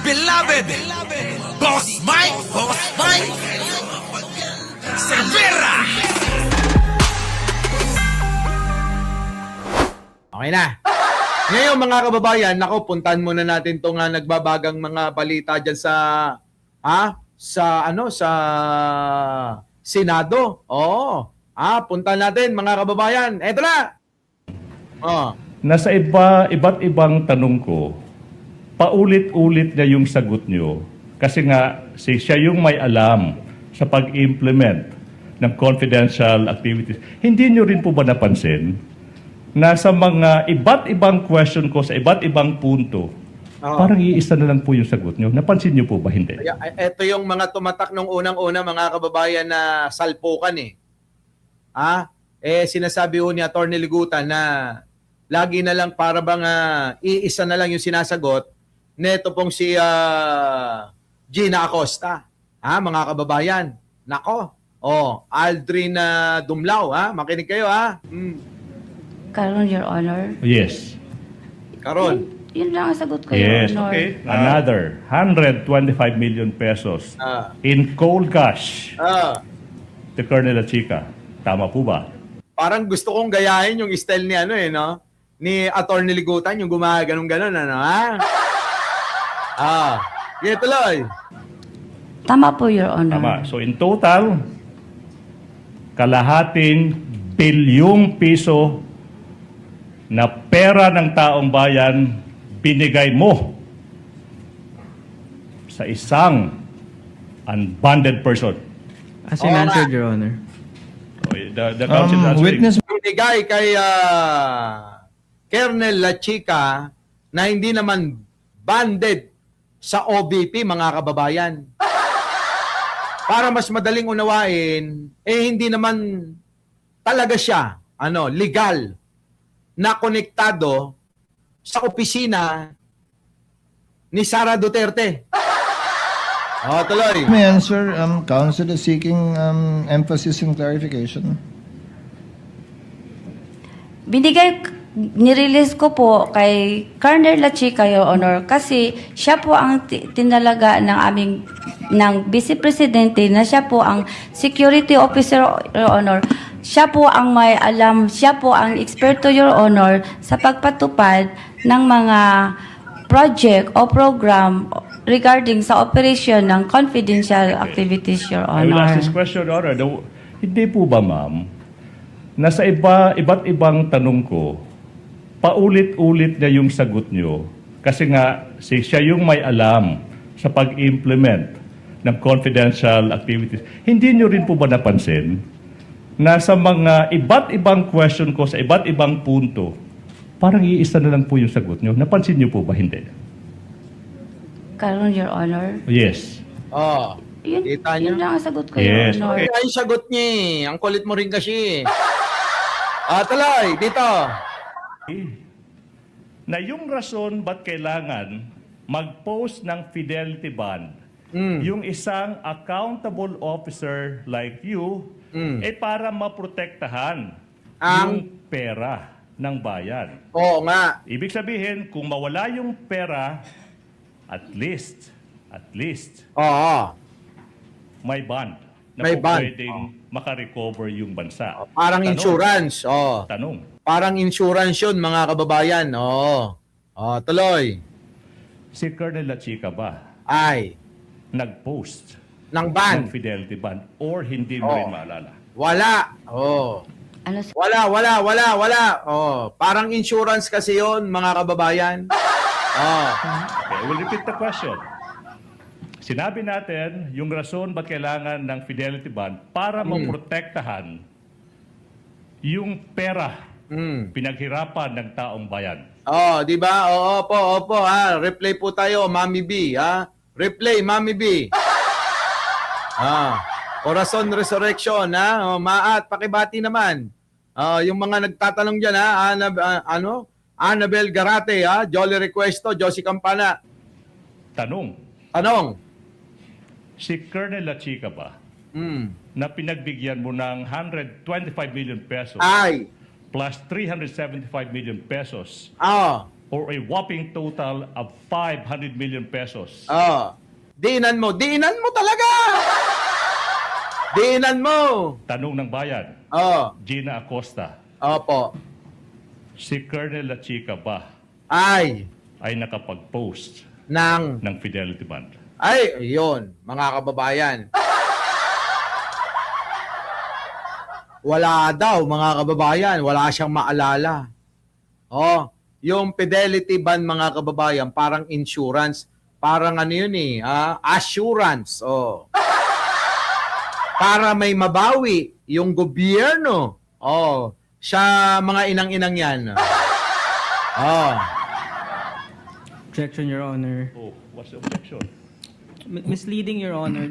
beloved, Boss Mike, Cervera. Okay na. Ngayon mga kababayan, nako, puntahan muna natin tong nagbabagang mga balita diyan sa Senado. Oo. Puntahan natin mga kababayan. Eto na. Oh. Nasa iba't ibang tanong ko, paulit-ulit na yung sagot nyo kasi nga siya yung may alam sa pag-implement ng confidential activities. Hindi nyo rin po ba napansin na sa mga iba't ibang question ko sa iba't ibang punto, parang iisa na lang po yung sagot nyo? Napansin nyo po ba hindi? Ito yung mga tumatak nung unang-una mga kababayan na salpukan eh. Sinasabi ho ni Atty. Ligutan na lagi na lang para bang iisa na lang yung sinasagot neto pong si Gina Acosta. Mga kababayan. Nako. Aldrin Dumlao. Makinig kayo Karon, Your Honor. Yes. Karon. Yun lang ang sagot ko, Yes, Your Honor. okay. Another 125 million pesos in cold cash to Colonel Chica. Tama po ba? Parang gusto kong gayahin yung style ni ni Atty. Ligutan, yung gumaganon-ganon, Sige, tuloy. Tama po, Your Honor. Tama. So in total, kalahating bilyong piso na pera ng taong bayan binigay mo sa isang unbonded person. As in answered, Your Honor. The counsel is answering. Witness Binigay kay Colonel La Chica na hindi naman banded sa OVP, mga kababayan. Para mas madaling unawain, hindi naman talaga siya legal na konektado sa opisina ni Sara Duterte. Tuloy. May answer, counsel is seeking emphasis and clarification. Nirelease ko po kay Colonel La Chica, Your Honor, kasi siya po ang tinalaga ng Vice Presidente na siya po ang security officer, Your Honor. Siya po ang may alam, siya po ang eksperto, Your Honor, sa pagpatupad ng mga project o program regarding sa operation ng confidential activities, Your I will ask Honor. this question, Your Honor. Hindi po ba, ma'am, na sa iba't ibang tanong ko, paulit-ulit na yung sagot nyo kasi nga siya yung may alam sa pag-implement ng confidential activities. Hindi nyo rin po ba napansin na sa mga iba't ibang question ko sa iba't ibang punto, parang iisa na lang po yung sagot nyo? Napansin nyo po ba hindi? Karon, Your Honor. Yes. Kita niyo? Yun lang ang sagot ko, Yes, Your Honor. Kaya yung sagot niya ang kulit mo rin kasi. Tuloy, dito. Na yung rason ba't kailangan mag-post ng fidelity bond, yung isang accountable officer like you, para maprotektahan yung pera ng bayan. Oo nga. Ibig sabihin, kung mawala yung pera, at least, Oo. may bond na May po bond. pwedeng makarecover yung bansa. Parang Tanong. insurance. Tanong. Parang insurance yun, mga kababayan. Tuloy. Si Colonel La Chica ba Ay, nag-post ng ng ban. fidelity bond or hindi mo rin maalala? Wala. Ano, Wala. Parang insurance kasi yun, mga kababayan. Okay, I will repeat the question. Sinabi natin yung rason ba't kailangan ng fidelity bond para maprotektahan yung pera pinaghirapan ng taong bayan. Di ba? Opo, Replay po tayo, Mami B, Replay, Mami B. Corazon Resurrection, Maat, pakibati naman. Yung mga nagtatanong dyan, Annabel Garate, Jolly Requesto, Josie Campana. Tanong, si Colonel La Chica ba na pinagbigyan mo ng 125 million pesos Ay, plus 375 million pesos for a whopping total of 500 million pesos. Oh. Diinan mo. Diinan mo talaga! Diinan mo! Tanong ng bayan, Oh. Gina Acosta, Opo. si Colonel La Chica ba Ay. ay nakapag-post Nang. ng fidelity bond? Ay, yun. Mga kababayan. Wala daw, mga kababayan. Wala siyang maalala. Oh, yung fidelity bond, mga kababayan, parang insurance. Parang ano yun eh, assurance. Oh. Para may mabawi yung gobyerno. Oh, sa mga inang-inang yan. Oh. Objection, Your Honor. Oh, what's the objection? Misleading, Your Honor.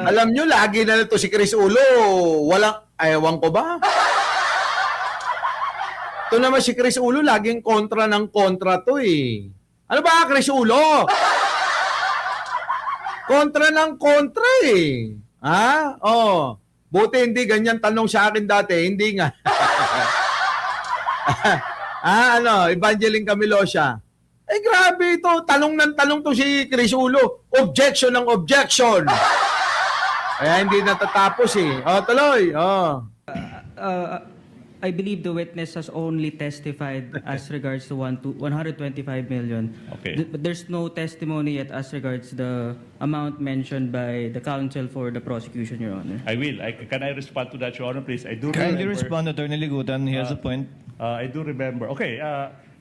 Alam nyo, lagi na to si Chris Ulo. Walang, ewan ko ba? Ito naman si Chris Ulo, laging kontra ng kontra to eh. Ano ba, Chris Ulo? Kontra ng kontra eh. Ha? Oh. Buti hindi ganyan tanong sa akin dati. Hindi nga. Evangeline Camilosia. Eh, grabe ito. Tanong ng tanong to si Chris Ulo. Objection ng objection. Kaya hindi natatapos eh. Oh, tuloy. Oh. I believe the witness has only testified as regards to 125 million. Okay. But there's no testimony yet as regards the amount mentioned by the counsel for the prosecution, Your Honor. I will. Can I respond to that, Your Honor, please? I do Kindly remember. respond, Attorney Ligutan. He has a point. I do remember. Okay.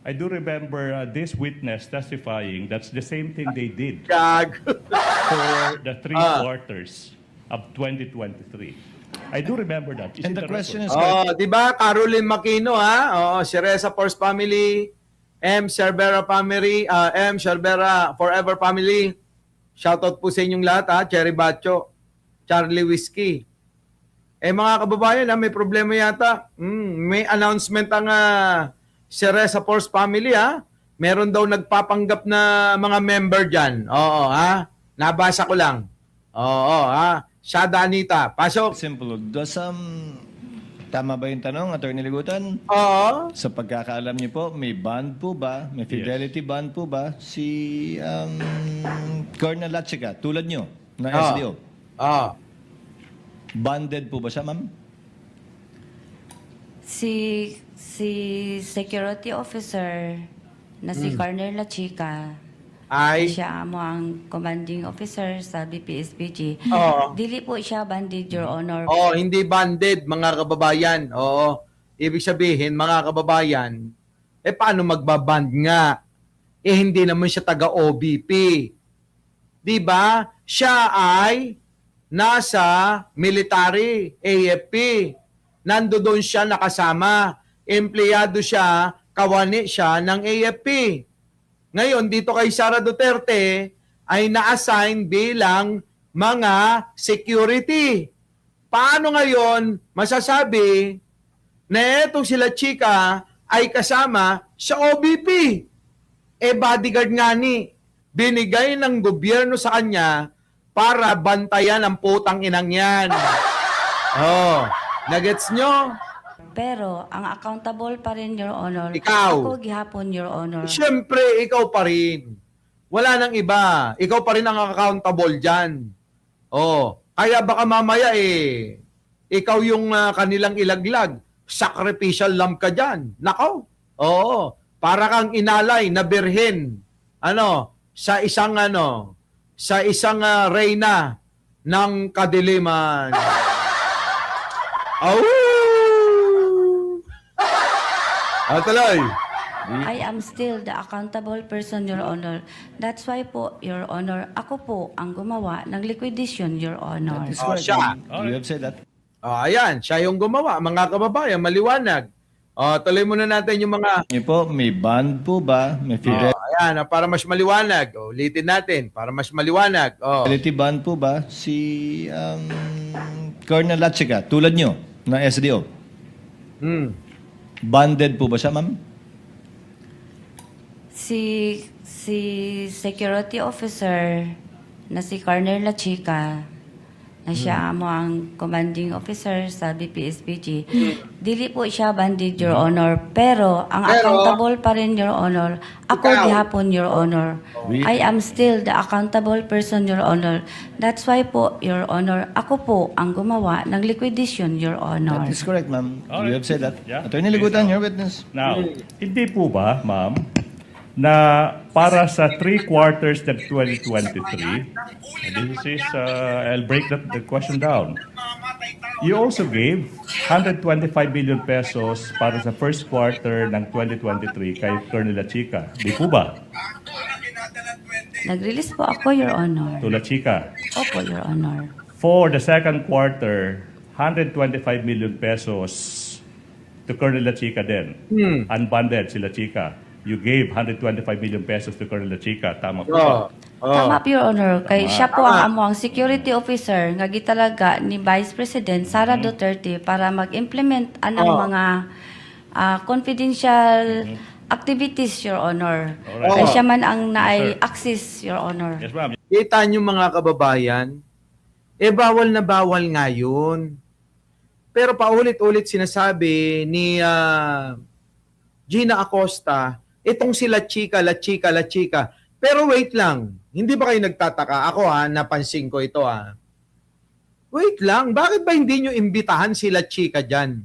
I do remember this witness testifying. That's the same thing they did Gag. for the three quarters of 2023. I do remember that. It's And in the question record. is, Oh, 'di ba? Caroline Makino ha. Oo, si Reza Force family, M Cervera family, M Cervera Forever family. Shoutout po sa inyong lahat ha. Cherry Bacho, Charlie Whiskey. Eh mga kababayan, may problema yata. May announcement ang si Reza Force family ha. Meron daw nagpapanggap na mga member diyan. Oo ha. Nabasa ko lang. Oo ha. Shada Anita, pasok. simple. Tama ba yung tanong, Attorney Ligutan? Oo. Sa pagkakaalam niyo po, may bond po ba? May fidelity bond po ba? Si Colonel Lachica, tulad niyo, na SDO. Oo. Bonded po ba siya, ma'am? Si security officer na si Colonel La Chica, Ay. siya mo ang commanding officer sa BPSPG. Oo. Dili po siya banded, Your Honor. Oh, hindi banded, mga kababayan. Oo. Ibig sabihin, mga kababayan, paano magbaband nga? Hindi naman siya taga-OBP. Di ba? Siya ay nasa military, AFP. Nandoon siya nakasama. Empleyado siya, kawani siya ng AFP. Ngayon, dito kay Sara Duterte, ay na-assign bilang mga security. Paano ngayon masasabi na etong sila Chika ay kasama sa OBP? Bodyguard nga ni, binigay ng gobyerno sa kanya para bantayan ang putang inang yan. Oh, nagets nyo? Pero ang accountable pa rin, Your Honor. Ikaw. Ako gihapon, Your Honor. Siyempre, ikaw pa rin. Wala nang iba. Ikaw pa rin ang accountable dyan. Oh, kaya baka mamaya ikaw yung kanilang ilaglag. Sacrificial lamb ka dyan. Nakaw. Oo. Para kang inalay na birhen. Sa isang reyna ng kadiliman. Au! Tuloy. I am still the accountable person, Your Honor. That's why po, Your Honor, ako po ang gumawa ng liquidation, Your Honor. That's Oh, correct. siya. You have said that. Ayan, siya yung gumawa. Mga kababayan, maliwanag. Tuloy muna natin yung mga... Niyo po, may bond po ba? May Ayan, para mas maliwanag. Ulitin natin, para mas maliwanag. fidelity bond po ba? Si Colonel Lachica, tulad niyo, na SDO. Bonded po ba siya, ma'am? Si security officer na si Colonel La Chica, na siya mo ang commanding officer sa BPSPG. Dili po siya bandid, Your Honor. Pero ang Pero, accountable pa rin, Your Honor. Ako ikaw. gihapon, Your Honor. I am still the accountable person, Your Honor. That's why po, Your Honor, ako po ang gumawa ng liquidation, Your Honor. That is correct, ma'am. Alright. You have said that. Yeah. Attorney Ligutan, your witness. Now, hindi po ba, ma'am, na para sa 3 quarters ng 2023, this is, I'll break the question down. You also gave 125 billion pesos para sa first quarter ng 2023 kay Colonel La Chica. Di po ba? Nag-release po ako, Your Honor. To La Chica. Opo, Your Honor. For the second quarter, 125 million pesos to Colonel La Chica din. Unbundled si La Chica. You gave 125 million pesos to Colonel La Chica. Tama po ba? Tama po, Your Honor. Kay siya po ang amuang security officer nga gitalaga ni Vice President Sara Duterte para mag-implement anang mga confidential activities, Your Honor. Alright. Kay siya man ang naay Yes, access, Your Honor. Yes, ma'am. Kita nyo mga kababayan, bawal na bawal nga yun. Pero paulit-ulit sinasabi ni Gina Acosta, itong si La Chica, La Chica, La Chica. Pero wait lang, hindi ba kayo nagtataka? Ako napansin ko ito Wait lang, bakit ba hindi nyo imbitahan si La Chica dyan?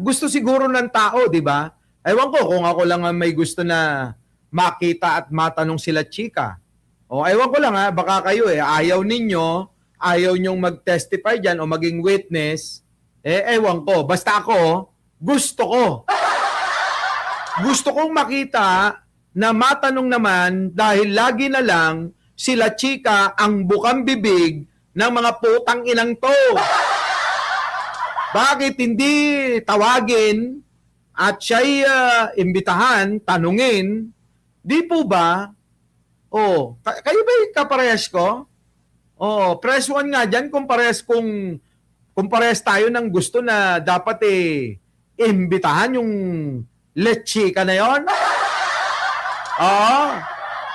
Gusto siguro ng tao, di ba? Ewan ko kung ako lang ang may gusto na makita at matanong si La Chica. O ewan ko lang baka kayo ayaw nyong mag-testify dyan o maging witness. Ewan ko, basta ako, gusto ko. Gusto kong makita na matanong naman dahil lagi na lang sila chika ang bukang bibig ng mga putang inang to. Bakit hindi tawagin at siya'y imbitahan, tanungin, di po ba? Kayo ba kaparehas ko? Press 1 nga dyan kung parehas tayo ng gusto na dapat imbitahan yung lechika na yon.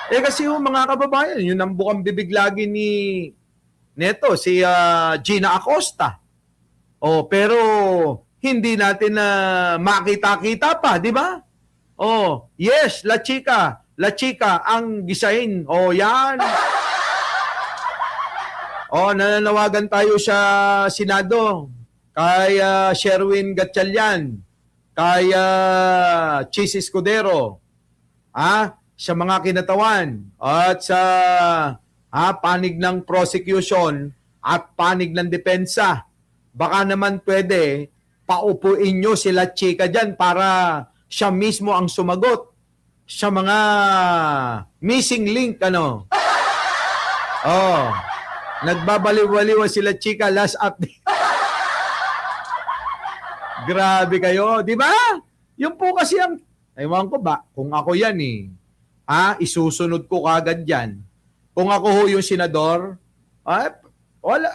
Kasi yung mga kababayan, yun ang bukang bibig lagi neto, si Gina Acosta. Pero hindi natin na makita-kita pa, di ba? Yes, La Chica ang gisain. Yan. Nananawagan tayo sa Senado kay Sherwin Gatchalian, kay Chis Escudero, sa mga kinatawan at sa panig ng prosecution at panig ng depensa. Baka naman pwede paupuin nyo sila chika dyan para siya mismo ang sumagot sa mga missing link, nagbabaliw-baliw sila chika last update. Grabe kayo, di ba? Yung po kasi ang, ewan ko ba, kung ako yan isusunod ko kagad yan. Kung ako yung senador, wala.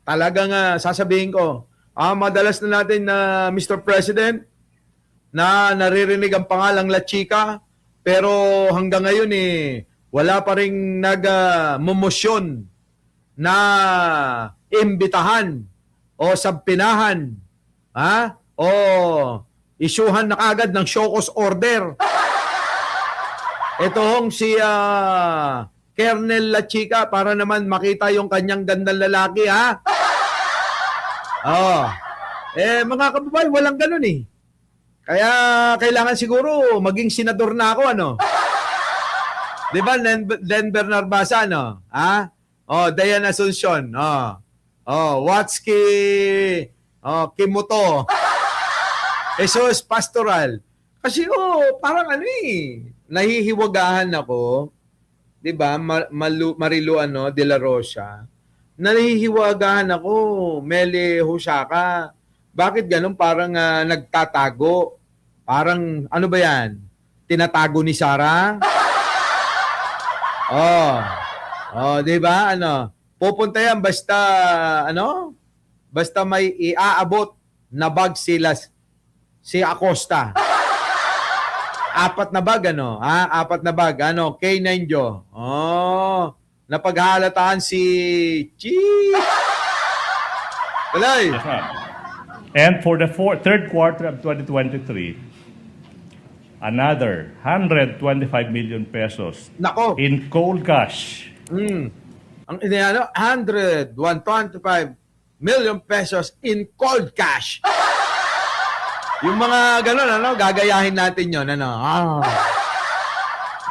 Talagang sasabihin ko, madalas na natin na Mr. President, na naririnig ang pangalang La Chica, pero hanggang ngayon wala pa ring nag-momosyon na imbitahan o sabpinahan o isyuhan na kagad ng show cause order. Ito hong si Colonel La Chica para naman makita yung kanyang gandang lalaki, mga kababayan, walang ganun Kaya kailangan siguro maging senador na ako, Di ba, Denver Narbasa, Dayan Asuncion, Watski, Kimuto, Jesus Pastoral. Kasi parang nahihiwagahan ako, di ba, Marilu de la Rosa, nahihiwagahan ako, Mele Husaka. Bakit ganun? Parang nagtatago. Parang, ano ba yan? Tinatago ni Sara? Di ba? Pupunta yan basta, basta may iaabot na bag si Acosta. 4 na bag, 4 na bag, K9 Jo. na paghahalataan si Chief. Tuloy. Yes, ma'am. And for the third quarter of 2023, another 125 million pesos Nako. in cold cash. Ang iniano, 125 million pesos in cold cash. Yung mga ganun, gagayahin natin yon,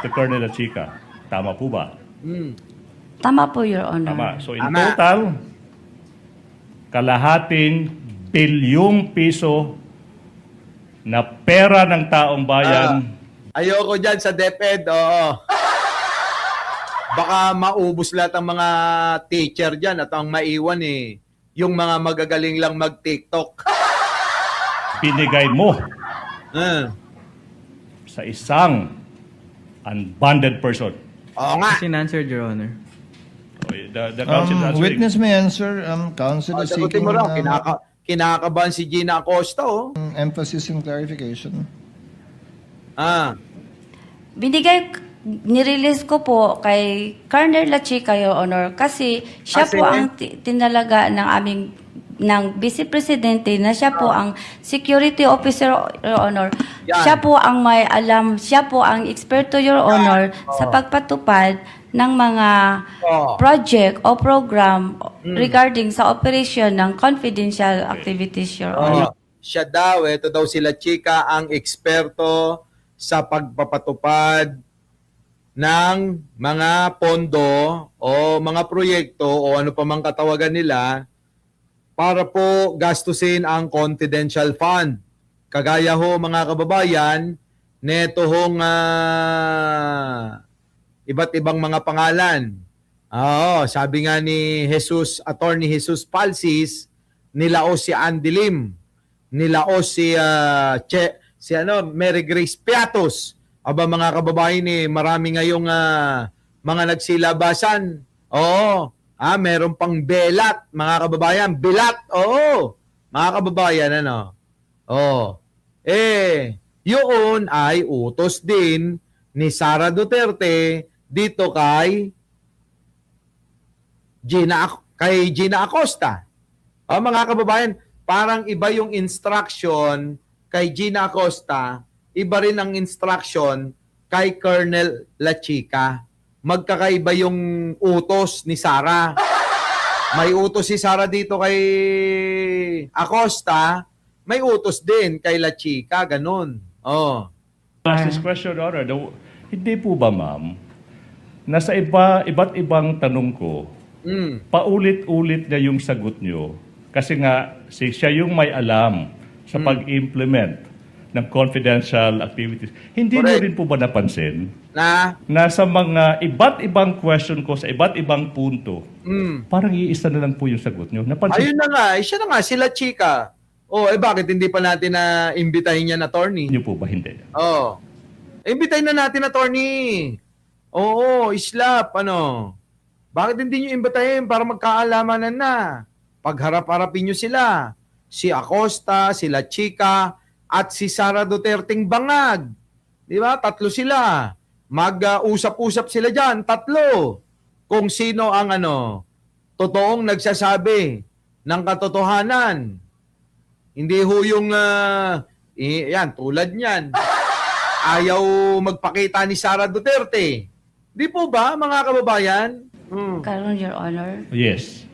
To Colonel Chica. Tama po ba? Tama po, Your Honor. Tama. So in Tama. total, kalahating bilyong piso na pera ng taong bayan. Ayoko dyan sa DepEd, oo. Baka maubos lahat ang mga teacher dyan at ang maiwan yung mga magagaling lang mag-TikTok. Binigay mo Ah, sa isang unbonded person. Oo nga. As in answered, Your Honor. The counsel is answering. Witness may answer. Counsel is Sagutin seeking mo raw, kinakabahan si Gina Acosta, oh. emphasis and clarification. Ah, Nirelease ko po kay Colonel La Chica, Your Honor, kasi siya Kasi? po ang tinalaga ng Vice Presidente na siya po ang security officer, Your Honor. Yan. Siya po ang may alam, siya po ang eksperto, Your Honor, sa pagpatupad ng mga Oh. project o program regarding sa operation ng confidential activities, Your Honor. siya daw, ito daw sila Chika, ang eksperto sa pagpapatupad ng mga pondo o mga proyekto o ano pa mang katawagan nila para po gastusin ang confidential fund. Kagaya ho mga kababayan, neto hong iba't ibang mga pangalan. Oo, sabi nga ni Attorney Jesus Palsis, nilaos si Andy Lim, nilaos si Mary Grace Piatos. Aba mga kababayan, marami ngayong mga nagsilabasan. Oo, meron pang belat, mga kababayan. Bilat, oo. Mga kababayan, Oo. Yun ay utos din ni Sara Duterte dito kay Gina Acosta. Mga kababayan, parang iba yung instruction kay Gina Acosta, iba rin ang instruction kay Colonel La Chica. Magkakaiba yung utos ni Sara. May utos si Sara dito kay Acosta, may utos din kay La Chica, ganun. Oh. Last this question, Your Honor. Hindi po ba, ma'am, na sa iba't ibang tanong ko, paulit-ulit na yung sagot nyo kasi nga siya yung may alam sa pag-implement ng confidential activities. Hindi nyo Correct. rin po ba napansin Na? na sa mga iba't ibang question ko sa iba't ibang punto, parang iisa na lang po yung sagot nyo? Napansin Ayun na nga, siya na nga, sila Chica. Bakit hindi pa natin na imbitahin yan, attorney? nyo po ba? Hindi. Imbitahin na natin, attorney. Oo, islap, Bakit hindi nyo imbitahin para magkaalamanan na? Pagharap-harapin nyo sila. Si Acosta, sila Chica, at si Sara Duterteng Bangag. Di ba? Tatlo sila. Mag-usap-usap sila dyan. Tatlo. Kung sino ang totoong nagsasabi ng katotohanan. Hindi ho yung, yan, tulad niyan. Ayaw magpakita ni Sara Duterte. Di po ba, mga kababayan? Karon, Your Honor. Yes.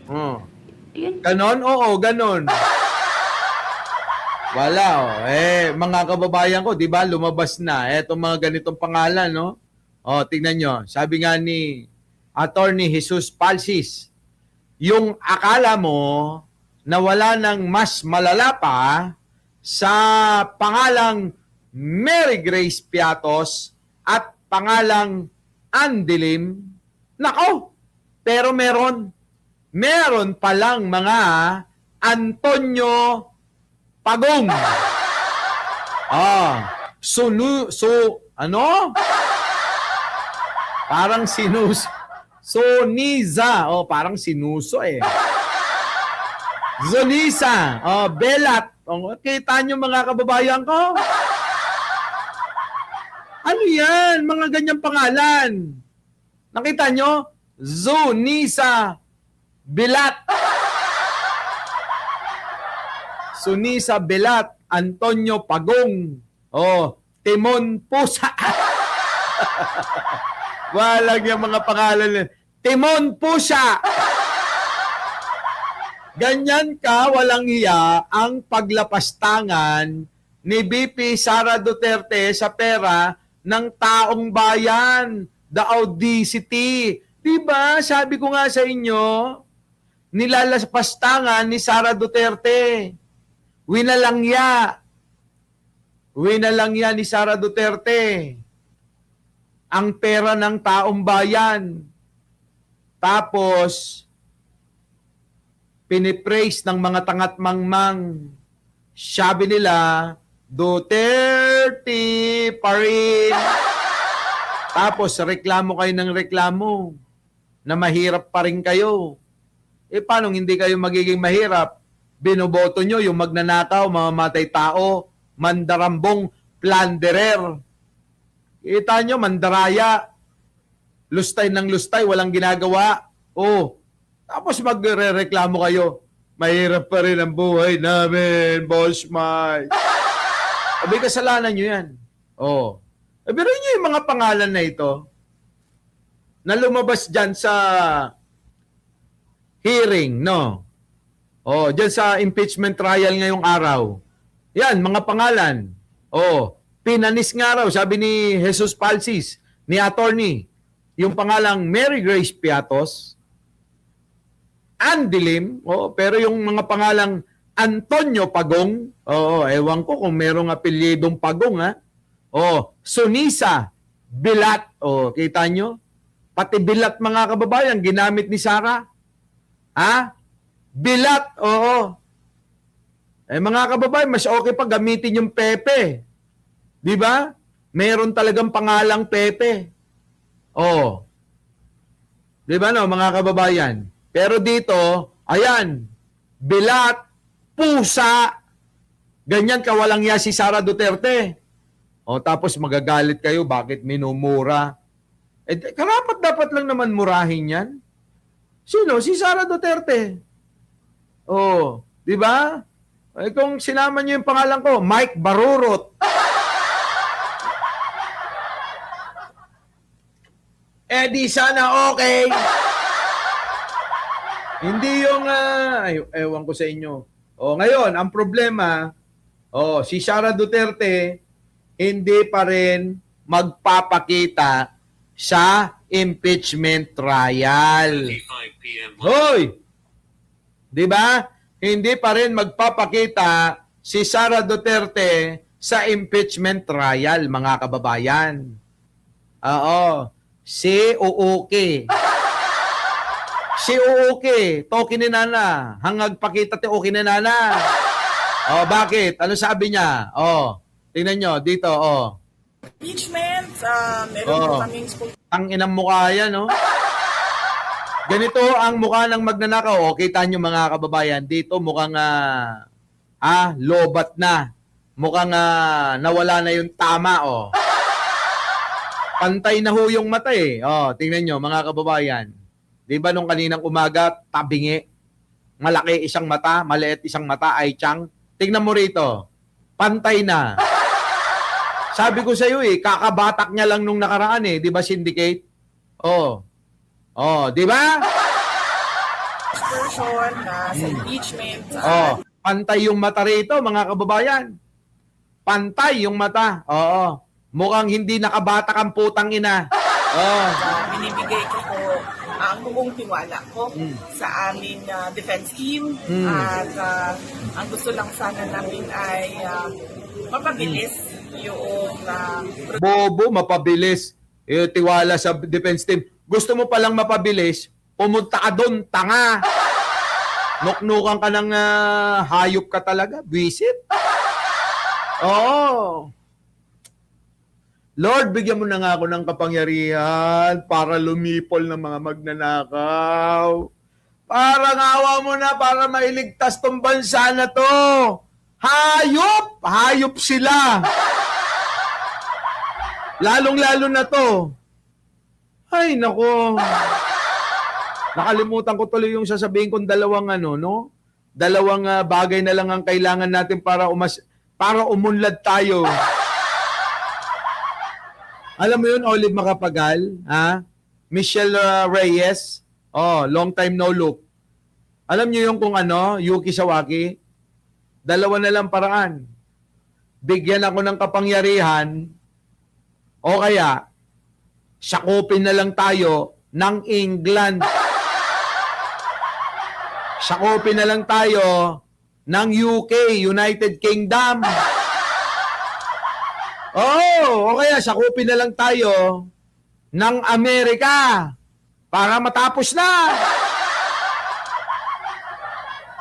Yun. Ganon? Oo, ganon. Wala, mga kababayan ko, di ba, lumabas na. Etong mga ganitong pangalan, no? Tingnan nyo. Sabi nga ni Attorney Jesus Palsis, yung akala mo na wala nang mas malala pa sa pangalang Mary Grace Piatos at pangalang Andilim, nako, pero meron palang mga Antonio Pagong. Parang Soniza. Parang sinuso Zonisa. Belat. Kita nyo mga kababayan ko? Ano yan? Mga ganyang pangalan. Nakita nyo? Zunisa Bilat. Sunisa Bilat, Antonio Pagong, Timon Pusa. Walang yung mga pangalan nila. Timon Pusa. Ganyan ka, walang hiya, ang paglapastangan ni BP Sara Duterte sa pera ng taong bayan, the audacity. Diba? Sabi ko nga sa inyo, nilalapastangan ni Sara Duterte. Winalangya ni Sara Duterte ang pera ng taong bayan. Tapos, pinipraise ng mga tangat mangmang. Sabi nila, Duterte pa rin. Tapos, reklamo kayo ng reklamo na mahirap pa rin kayo. Paano hindi kayo magiging mahirap? Binoboto nyo yung magnanakaw, mamamatay tao, mandarambong, plunderer. Kita nyo, mandaraya. Lustay ng lustay, walang ginagawa. Tapos magre-reklamo kayo. Mahirap pa rin ang buhay namin, Boss Mike. Abi, kasalanan nyo yan. Pero nyo yung mga pangalan na ito na lumabas dyan sa hearing, no? Dyan sa impeachment trial ngayong araw. Yan, mga pangalan. Pinanis nga raw, sabi ni Jesus Palsis, ni attorney, yung pangalang Mary Grace Piatos, Andilim, pero yung mga pangalang Antonio Pagong, ewan ko kung merong apelyidong Pagong, ha? Sunisa Bilat, kita nyo? Pati Bilat, mga kababayan, ginamit ni Sara. Ha? Bilat, mga kababayan, mas okay pa gamitin yung Pepe. Di ba? Meron talagang pangalang Pepe. Di ba no, mga kababayan? Pero dito, ayan, Bilat, Pusa, ganyan kawalang ya si Sara Duterte. Tapos magagalit kayo, bakit minumura? Karapat dapat lang naman murahin yan. Sino? Si Sara Duterte. Di ba? Kung sinama niyo yung pangalan ko, Mike Barurot. Di sana okay. Hindi yung, ewan ko sa inyo. Ngayon, ang problema, si Sara Duterte, hindi pa rin magpapakita sa impeachment trial. Hoy! Di ba? Hindi pa rin magpapakita si Sara Duterte sa impeachment trial, mga kababayan. Si Uuki. Si Uuki, toki ni Nana. Hangag pakita ti Uki ni Nana. Bakit? Ano sabi niya? Tingnan nyo, dito, Impeachment, meron po kaming ang inang mukha yan, no? Ganito ang mukha ng magnanakaw. Kita nyo, mga kababayan, dito mukhang lobat na. Mukhang nawala na yung tama, Pantay na ho yung mata, tingnan nyo, mga kababayan. Di ba nung kaninang umaga, tabingi. Malaki isang mata, maliit isang mata, ay tiyang. Tingnan mo rito, pantay na. Sabi ko sa iyo kakabatak niya lang nung nakaraan di ba syndicate? Di ba? version na sa impeachment. Pantay yung mata rito, mga kababayan. Pantay yung mata. Mukhang hindi nakabatak ang putang ina. Binibigay ko po ang buong tiwala ko sa aming defense team at ang gusto lang sana namin ay mapabilis yung Bobo, mapabilis. Tiwala sa defense team. Gusto mo palang mapabilis, pumunta ka doon, tanga. Nuknukan ka ng hayop ka talaga, visit. Lord, bigyan mo na nga ako ng kapangyarihan para lumipol ng mga magnanakaw. Para ngawa mo na, para mailigtas tong bansa na to. Hayop! Hayop sila. Lalong-lalo na to. Ay, nako. Nakalimutan ko tuloy yung sasabihin kong dalawang no? Dalawang bagay na lang ang kailangan natin para umunlad tayo. Alam mo yun, Olive Macapagal, ha? Michelle Reyes, long time no look. Alam niyo yung kung Yuki Sawaki? Dalawa na lang paraan. Bigyan ako ng kapangyarihan o kaya sakupin na lang tayo ng England. Sakupin na lang tayo ng UK, United Kingdom. O kaya sakupin na lang tayo ng Amerika para matapos na.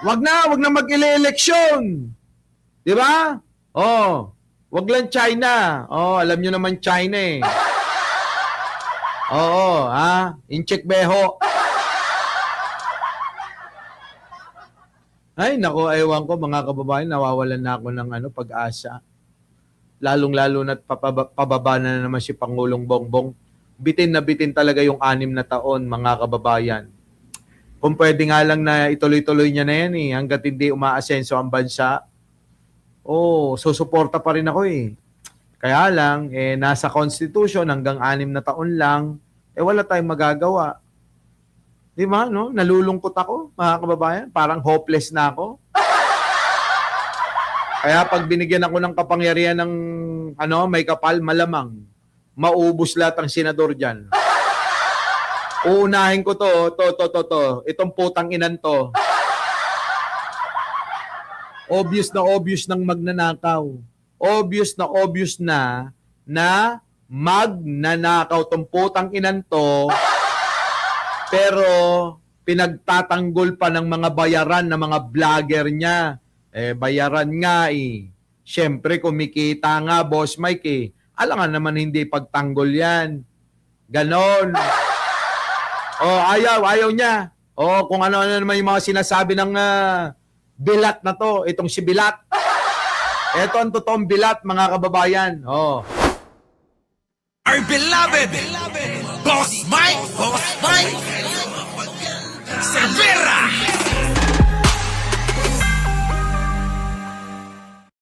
Wag na mag-eleksyon. 'Di ba? Wag lang China. Alam niyo naman China eh. Incheck beho. Ay, nako, ewan ko mga kababayan, nawawalan na ako ng pag-asa. Lalong-lalo na't pababa na naman si Pangulong Bongbong. Bitin na bitin talaga yung 6 na taon, mga kababayan. Kung pwede nga lang na ituloy-tuloy niya na yan hanggat hindi umaasenso ang bansa, susuporta pa rin ako eh. Kaya lang, nasa Constitution hanggang 6 na taon lang, wala tayong magagawa. Di ba, no? Nalulungkot ako, mga kababayan. Parang hopeless na ako. Kaya pag binigyan ako ng kapangyarihan ng may kapal, malamang maubos lahat ang senador dyan. Uunahin ko to. Itong putang inan to. Obvious nang magnanakaw. Obvious na magnanakaw tong putang inan to. Pero pinagtatanggol pa ng mga bayaran ng mga vlogger niya. Bayaran nga eh. Siyempre kumikita nga, Boss Mike eh. Alangan naman hindi pagtanggol yan. Ganon. Ayaw niya. Kung ano-ano naman yung mga sinasabi ng bilat na to. Itong si Bilat. Ito ang totoong bilat, mga kababayan. Our beloved Boss Mike!